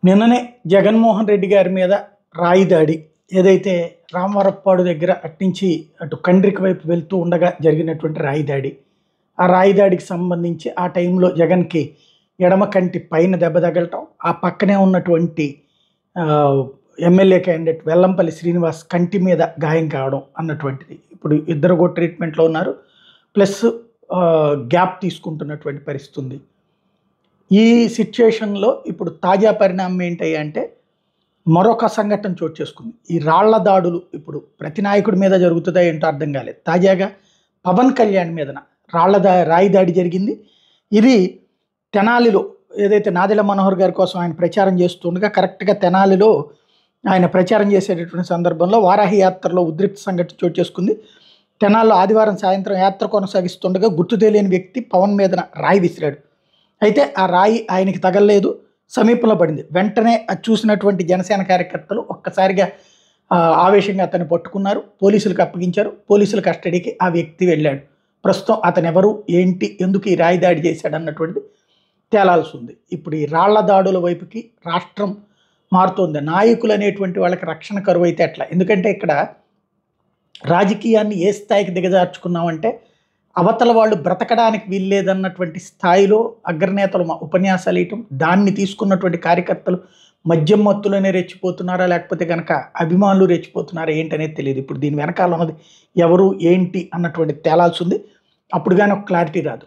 నిన్ననే జగన్మోహన్ రెడ్డి గారి మీద రాయి దాడి ఏదైతే రామవరప్పాడు దగ్గర అట్నుంచి అటు కండ్రికి వైపు వెళ్తూ ఉండగా జరిగినటువంటి రాయి దాడి. ఆ రాయి దాడికి సంబంధించి ఆ టైంలో జగన్‌కి ఎడమ కంటి పైన దెబ్బ తగలటం, ఆ పక్కనే ఉన్నటువంటి ఎమ్మెల్యే క్యాండిడేట్ వెల్లంపల్లి శ్రీనివాస్ కంటి మీద గాయం కావడం అన్నటువంటిది. ఇప్పుడు ఇద్దరు కూడా ట్రీట్మెంట్‌లో ఉన్నారు. ప్లస్ గ్యాప్ తీసుకుంటున్నటువంటి పరిస్థితి ఉంది. ఈ సిట్యుయేషన్‌లో ఇప్పుడు తాజా పరిణామం ఏంటంటే మరొక సంఘటన చోటు చేసుకుంది. ఈ రాళ్ల దాడులు ఇప్పుడు ప్రతి నాయకుడి మీద జరుగుతుందా ఏంటో అర్థం కాలేదు. తాజాగా పవన్ కళ్యాణ్ మీదన రాయి దాడి జరిగింది. ఇది తెనాలిలో ఏదైతే నాదెళ్ల మనోహర్ గారి కోసం ఆయన ప్రచారం చేస్తుండగా కరెక్ట్‌గా తెనాలిలో ఆయన ప్రచారం చేసేటటువంటి సందర్భంలో వారాహి యాత్రలో ఉద్రిక్త సంఘటన చోటు చేసుకుంది. తెనాలిలో ఆదివారం సాయంత్రం యాత్ర కొనసాగిస్తుండగా గుర్తు తెలియని వ్యక్తి పవన్ మీదన రాయి విసిరాడు. అయితే ఆ రాయి ఆయనకి తగలలేదు, సమీపంలో పడింది. వెంటనే అది చూసినటువంటి జనసేన కార్యకర్తలు ఒక్కసారిగా ఆవేశంగా అతన్ని పట్టుకున్నారు, పోలీసులకు అప్పగించారు. పోలీసుల కస్టడీకి ఆ వ్యక్తి వెళ్ళాడు. ప్రస్తుతం అతను ఎవరు, ఏంటి, ఎందుకు ఈ రాయి దాడి చేశాడు అన్నటువంటిది తేలాల్సి ఉంది. ఇప్పుడు ఈ రాళ్ల దాడుల వైపుకి రాష్ట్రం మారుతోంది. నాయకులు అనేటువంటి వాళ్ళకి రక్షణ కరువు అయితే ఎట్లా? ఎందుకంటే ఇక్కడ రాజకీయాన్ని ఏ స్థాయికి దిగజార్చుకున్నామంటే అవతల వాళ్ళు బ్రతకడానికి వీల్లేదన్నటువంటి స్థాయిలో అగ్రనేతలు ఉపన్యాసాలు ఇవ్వటం, దాన్ని తీసుకున్నటువంటి కార్యకర్తలు మద్యం మత్తులోనే రెచ్చిపోతున్నారా, లేకపోతే కనుక అభిమానులు రెచ్చిపోతున్నారా ఏంటనేది తెలియదు. ఇప్పుడు దీని వెనకాల ఉన్నది ఎవరు ఏంటి అన్నటువంటి తేలాల్సి ఉంది. అప్పుడు కానీ ఒక క్లారిటీ రాదు.